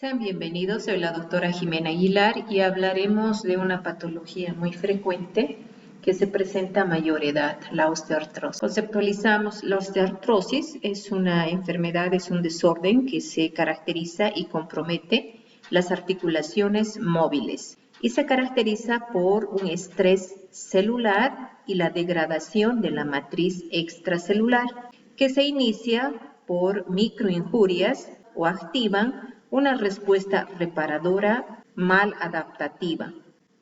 Sean bienvenidos, soy la doctora Jimena Aguilar y hablaremos de una patología muy frecuente que se presenta a mayor edad, la osteoartrosis. Conceptualizamos la osteoartrosis, es una enfermedad, es un desorden que se caracteriza y compromete las articulaciones móviles y se caracteriza por un estrés celular y la degradación de la matriz extracelular que se inicia por microinjurias o activan una respuesta reparadora mal adaptativa,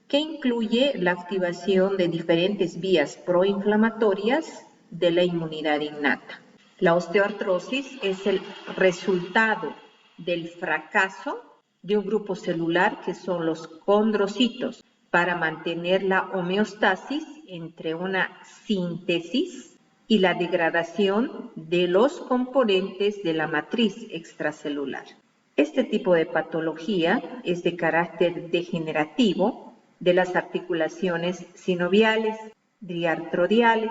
que incluye la activación de diferentes vías proinflamatorias de la inmunidad innata. La osteoartrosis es el resultado del fracaso de un grupo celular que son los condrocitos para mantener la homeostasis entre una síntesis y la degradación de los componentes de la matriz extracelular. Este tipo de patología es de carácter degenerativo de las articulaciones sinoviales, diartrodiales,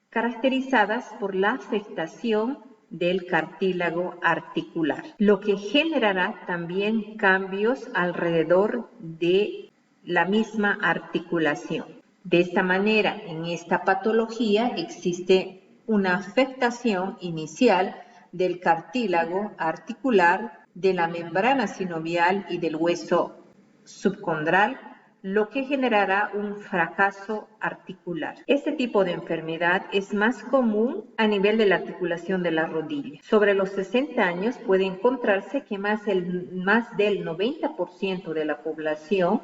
caracterizadas por la afectación del cartílago articular, lo que generará también cambios alrededor de la misma articulación. De esta manera, en esta patología existe una afectación inicial del cartílago articular, de la membrana sinovial y del hueso subcondral, lo que generará un fracaso articular. Este tipo de enfermedad es más común a nivel de la articulación de la rodilla. Sobre los 60 años puede encontrarse que más del 90% de la población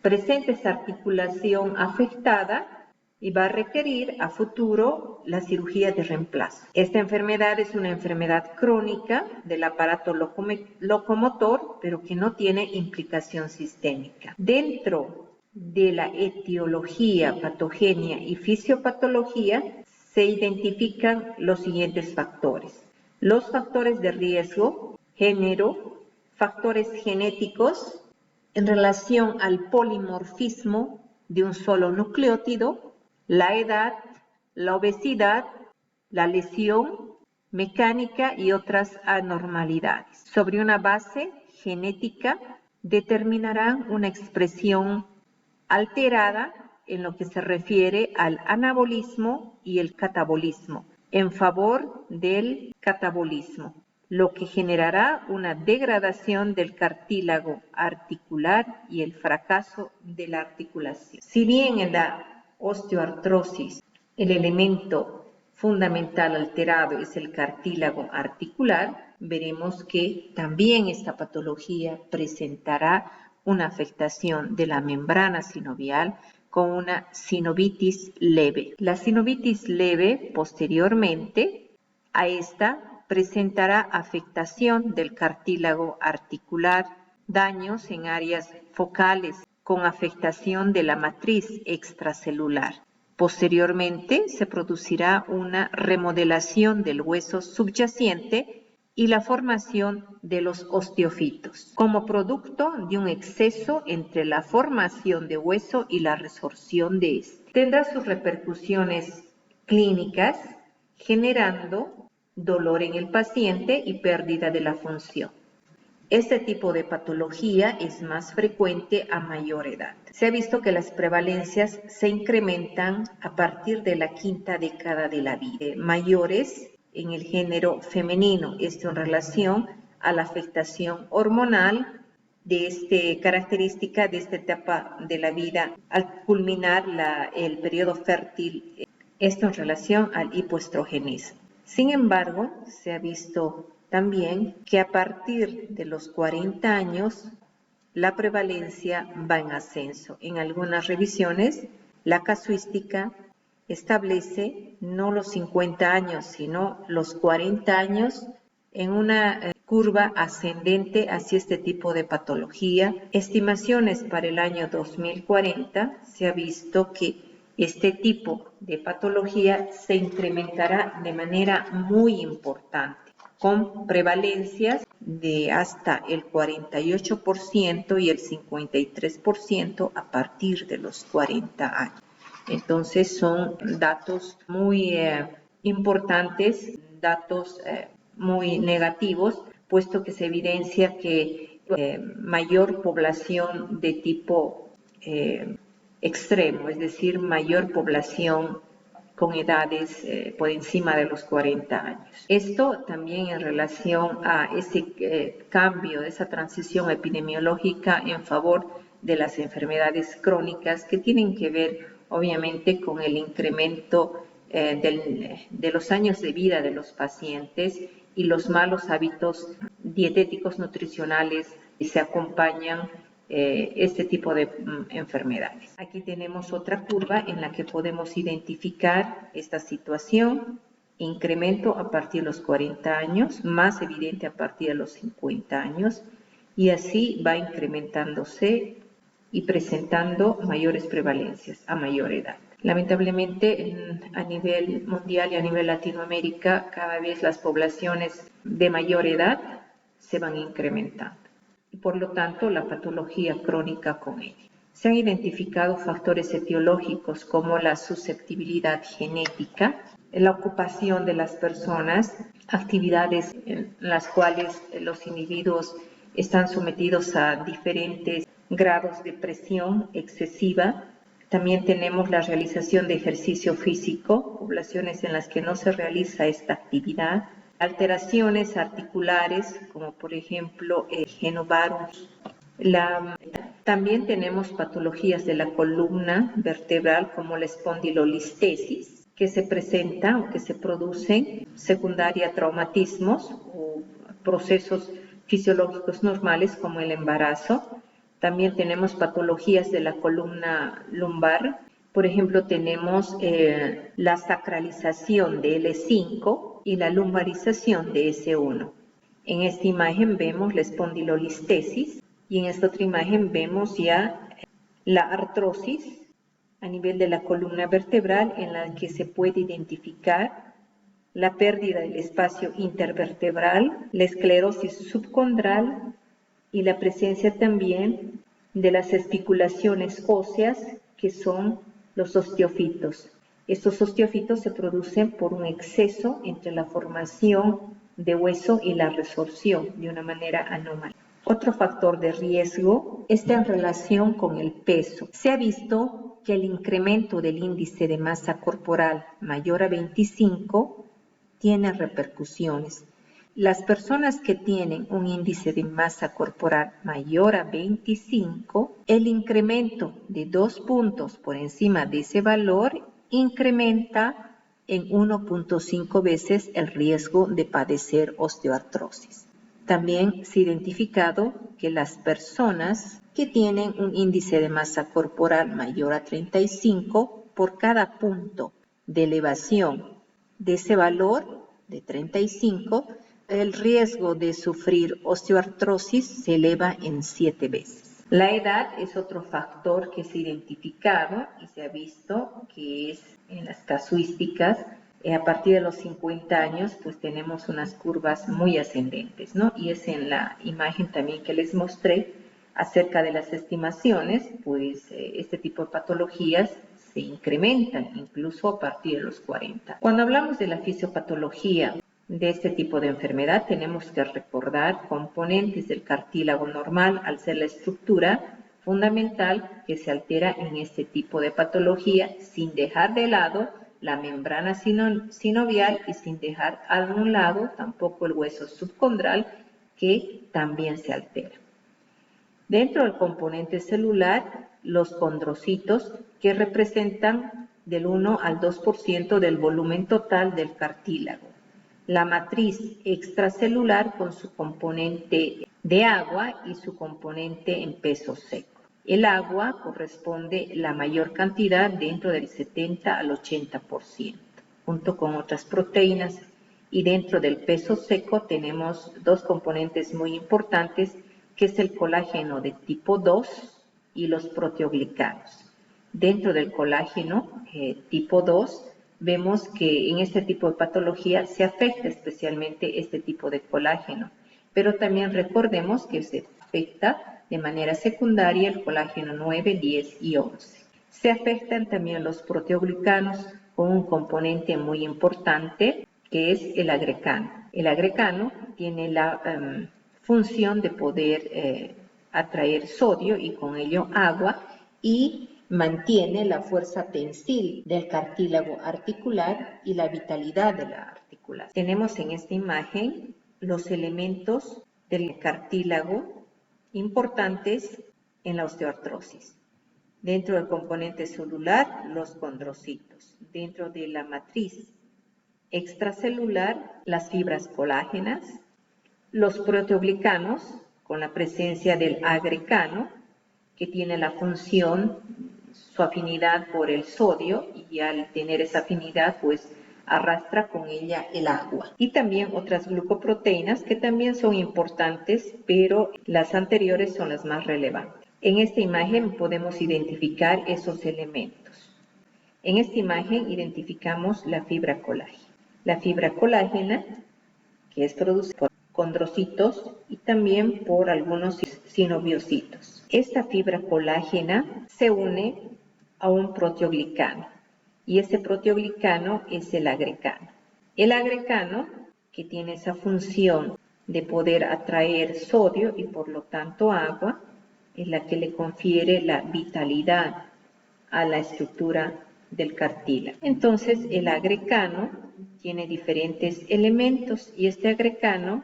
presenta esta articulación afectada y va a requerir a futuro la cirugía de reemplazo. Esta enfermedad es una enfermedad crónica del aparato locomotor, pero que no tiene implicación sistémica. Dentro de la etiología, patogenia y fisiopatología se identifican los siguientes factores. Los factores de riesgo, género, factores genéticos en relación al polimorfismo de un solo nucleótido, la edad, la obesidad, la lesión mecánica y otras anormalidades. Sobre una base genética determinarán una expresión alterada en lo que se refiere al anabolismo y el catabolismo, en favor del catabolismo, lo que generará una degradación del cartílago articular y el fracaso de la articulación. Si bien en la osteoartrosis el elemento fundamental alterado es el cartílago articular, veremos que también esta patología presentará una afectación de la membrana sinovial con una sinovitis leve. La sinovitis leve, posteriormente a esta, presentará afectación del cartílago articular, daños en áreas focales con afectación de la matriz extracelular. Posteriormente se producirá una remodelación del hueso subyacente y la formación de los osteofitos, como producto de un exceso entre la formación de hueso y la resorción de este. Tendrá sus repercusiones clínicas, generando dolor en el paciente y pérdida de la función. Este tipo de patología es más frecuente a mayor edad. Se ha visto que las prevalencias se incrementan a partir de la quinta década de la vida, mayores en el género femenino, esto en relación a la afectación hormonal de esta característica de esta etapa de la vida al culminar el periodo fértil, esto en relación al hipoestrogenismo. Sin embargo, se ha visto también que a partir de los 40 años la prevalencia va en ascenso. En algunas revisiones, la casuística establece no los 50 años, sino los 40 años en una curva ascendente hacia este tipo de patología. Estimaciones para el año 2040 se ha visto que este tipo de patología se incrementará de manera muy importante, con prevalencias de hasta el 48% y el 53% a partir de los 40 años. Entonces son datos muy importantes, datos muy negativos, puesto que se evidencia que mayor población de tipo extremo, es decir, mayor población con edades por encima de los 40 años. Esto también en relación a ese cambio, esa transición epidemiológica en favor de las enfermedades crónicas que tienen que ver obviamente con el incremento de los años de vida de los pacientes y los malos hábitos dietéticos nutricionales que se acompañan este tipo de enfermedades. Aquí tenemos otra curva en la que podemos identificar esta situación, incremento a partir de los 40 años, más evidente a partir de los 50 años, y así va incrementándose y presentando mayores prevalencias a mayor edad. Lamentablemente, a nivel mundial y a nivel Latinoamérica, cada vez las poblaciones de mayor edad se van incrementando y por lo tanto la patología crónica con ella. Se han identificado factores etiológicos como la susceptibilidad genética, la ocupación de las personas, actividades en las cuales los individuos están sometidos a diferentes grados de presión excesiva. También tenemos la realización de ejercicio físico, poblaciones en las que no se realiza esta actividad, alteraciones articulares, como por ejemplo el genovarus. También tenemos patologías de la columna vertebral como la espondilolistesis, que se presentan o que se producen secundaria a traumatismos o procesos fisiológicos normales como el embarazo. También tenemos patologías de la columna lumbar. Por ejemplo, tenemos la sacralización de L5 y la lumbarización de S1. En esta imagen vemos la espondilolistesis y en esta otra imagen vemos ya la artrosis a nivel de la columna vertebral en la que se puede identificar la pérdida del espacio intervertebral, la esclerosis subcondral y la presencia también de las especulaciones óseas que son los osteofitos. Estos osteofitos se producen por un exceso entre la formación de hueso y la resorción de una manera anómala. Otro factor de riesgo está en relación con el peso. Se ha visto que el incremento del índice de masa corporal mayor a 25 tiene repercusiones. Las personas que tienen un índice de masa corporal mayor a 25, el incremento de 2 puntos por encima de ese valor incrementa en 1.5 veces el riesgo de padecer osteoartrosis. También se ha identificado que las personas que tienen un índice de masa corporal mayor a 35, por cada punto de elevación de ese valor de 35, el riesgo de sufrir osteoartrosis se eleva en 7 veces. La edad es otro factor que se ha identificado y se ha visto que es en las casuísticas. A partir de los 50 años, pues tenemos unas curvas muy ascendentes, ¿no? Y es en la imagen también que les mostré acerca de las estimaciones, pues este tipo de patologías se incrementan incluso a partir de los 40. Cuando hablamos de la fisiopatología de este tipo de enfermedad, tenemos que recordar componentes del cartílago normal al ser la estructura fundamental que se altera en este tipo de patología sin dejar de lado la membrana sinovial y sin dejar a un lado tampoco el hueso subcondral que también se altera. Dentro del componente celular, los condrocitos que representan del 1 al 2% del volumen total del cartílago. La matriz extracelular con su componente de agua y su componente en peso seco. El agua corresponde la mayor cantidad dentro del 70 al 80%, junto con otras proteínas. Y dentro del peso seco tenemos dos componentes muy importantes, que es el colágeno de tipo 2 y los proteoglicanos. Dentro del colágeno tipo 2 vemos que en este tipo de patología se afecta especialmente este tipo de colágeno, pero también recordemos que se afecta de manera secundaria el colágeno 9, 10 y 11. Se afectan también los proteoglicanos con un componente muy importante que es el agrecano. El agrecano tiene la función de poder atraer sodio y con ello agua, y mantiene la fuerza tensil del cartílago articular y la vitalidad de la articulación. Tenemos en esta imagen los elementos del cartílago importantes en la osteoartrosis. Dentro del componente celular, los condrocitos. Dentro de la matriz extracelular, las fibras colágenas, los proteoglicanos, con la presencia del agrecano, que tiene la función, su afinidad por el sodio, y al tener esa afinidad, pues arrastra con ella el agua. Y también otras glucoproteínas que también son importantes, pero las anteriores son las más relevantes. En esta imagen podemos identificar esos elementos. En esta imagen identificamos la fibra colágena. La fibra colágena, que es producida por condrocitos y también por algunos sinoviocitos. Esta fibra colágena se une a un proteoglicano y ese proteoglicano es el agrecano. El agrecano, que tiene esa función de poder atraer sodio y por lo tanto agua, es la que le confiere la vitalidad a la estructura del cartílago. Entonces el agrecano tiene diferentes elementos y este agrecano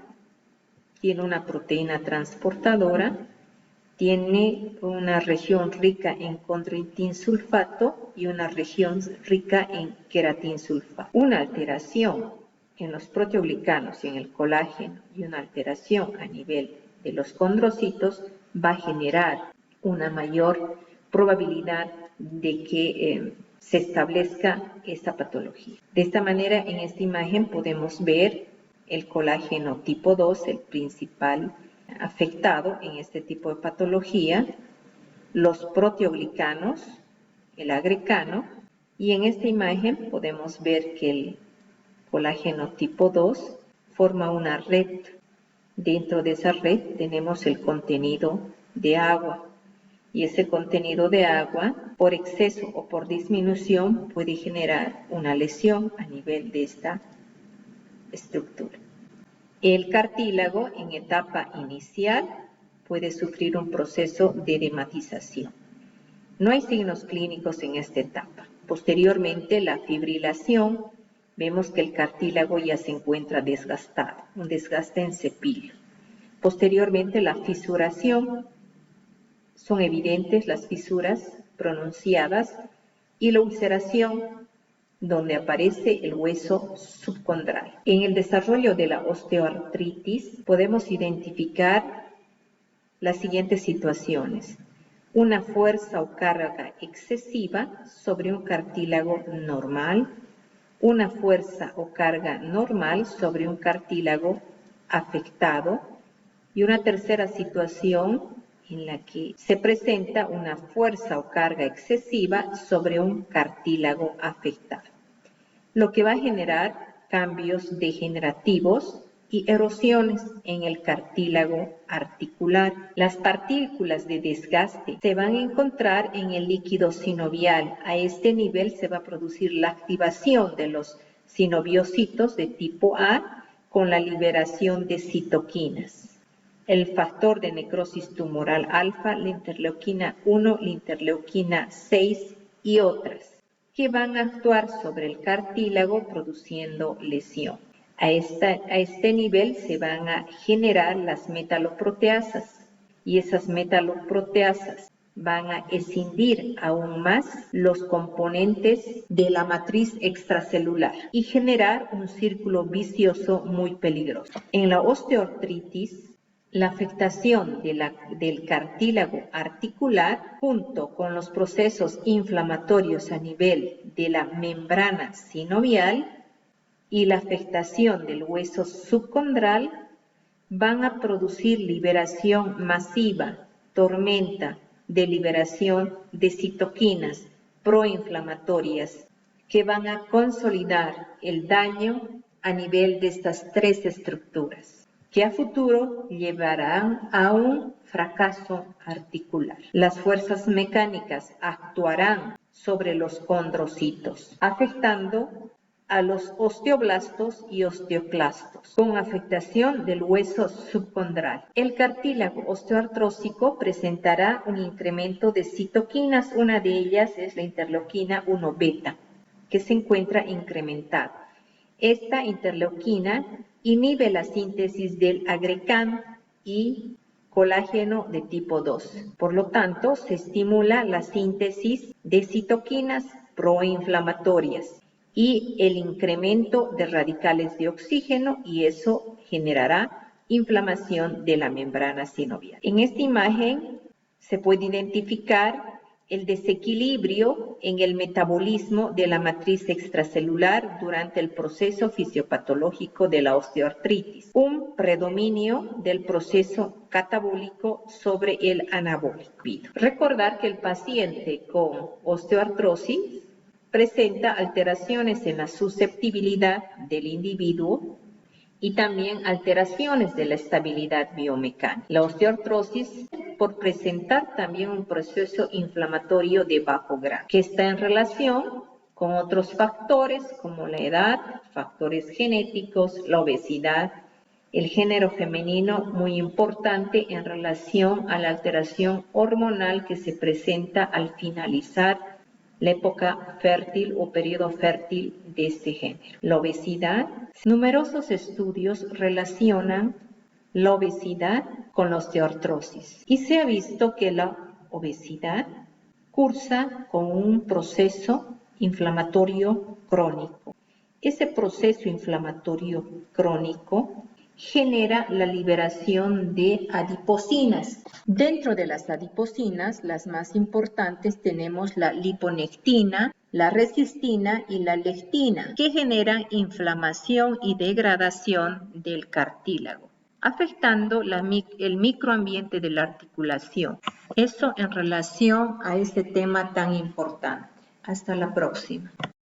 tiene una proteína transportadora, tiene una región rica en condroitinsulfato y una región rica en queratinsulfato. Una alteración en los proteoglicanos y en el colágeno y una alteración a nivel de los condrocitos va a generar una mayor probabilidad de que se establezca esta patología. De esta manera, en esta imagen podemos ver el colágeno tipo 2, el principal afectado en este tipo de patología, los proteoglicanos, el agrecano, y en esta imagen podemos ver que el colágeno tipo 2 forma una red. Dentro de esa red tenemos el contenido de agua, y ese contenido de agua, por exceso o por disminución, puede generar una lesión a nivel de esta estructura. El cartílago en etapa inicial puede sufrir un proceso de edematización. No hay signos clínicos en esta etapa. Posteriormente, la fibrilación, vemos que el cartílago ya se encuentra desgastado, un desgaste en cepillo. Posteriormente, la fisuración, son evidentes las fisuras pronunciadas, y la ulceración, donde aparece el hueso subcondral. En el desarrollo de la osteoartritis podemos identificar las siguientes situaciones: una fuerza o carga excesiva sobre un cartílago normal, una fuerza o carga normal sobre un cartílago afectado, y una tercera situación en la que se presenta una fuerza o carga excesiva sobre un cartílago afectado, lo que va a generar cambios degenerativos y erosiones en el cartílago articular. Las partículas de desgaste se van a encontrar en el líquido sinovial. A este nivel se va a producir la activación de los sinoviocitos de tipo A con la liberación de citoquinas, el factor de necrosis tumoral alfa, la interleuquina 1, la interleuquina 6 y otras, que van a actuar sobre el cartílago produciendo lesión. A este nivel se van a generar las metaloproteasas, y esas metaloproteasas van a escindir aún más los componentes de la matriz extracelular y generar un círculo vicioso muy peligroso. En la osteoartritis, la afectación del cartílago articular, junto con los procesos inflamatorios a nivel de la membrana sinovial y la afectación del hueso subcondral, van a producir liberación masiva, tormenta de liberación de citoquinas proinflamatorias que van a consolidar el daño a nivel de estas tres estructuras, que a futuro llevarán a un fracaso articular. Las fuerzas mecánicas actuarán sobre los condrocitos, afectando a los osteoblastos y osteoclastos, con afectación del hueso subcondral. El cartílago osteoartrósico presentará un incremento de citoquinas, una de ellas es la interleuquina 1 beta, que se encuentra incrementada. Esta interleuquina inhibe la síntesis del agrecan y colágeno de tipo 2. Por lo tanto, se estimula la síntesis de citoquinas proinflamatorias y el incremento de radicales de oxígeno, y eso generará inflamación de la membrana sinovial. En esta imagen se puede identificar el desequilibrio en el metabolismo de la matriz extracelular durante el proceso fisiopatológico de la osteoartritis, un predominio del proceso catabólico sobre el anabólico. Recordar que el paciente con osteoartrosis presenta alteraciones en la susceptibilidad del individuo y también alteraciones de la estabilidad biomecánica. La osteoartrosis por presentar también un proceso inflamatorio de bajo grado, que está en relación con otros factores como la edad, factores genéticos, la obesidad, el género femenino, muy importante en relación a la alteración hormonal que se presenta al finalizar la época fértil o periodo fértil de este género. La obesidad. Numerosos estudios relacionan la obesidad con la osteoartrosis y se ha visto que la obesidad cursa con un proceso inflamatorio crónico. Ese proceso inflamatorio crónico genera la liberación de adipocinas. Dentro de las adipocinas, las más importantes tenemos la liponectina, la resistina y la lectina, que generan inflamación y degradación del cartílago, afectando el microambiente de la articulación. Eso en relación a este tema tan importante. Hasta la próxima.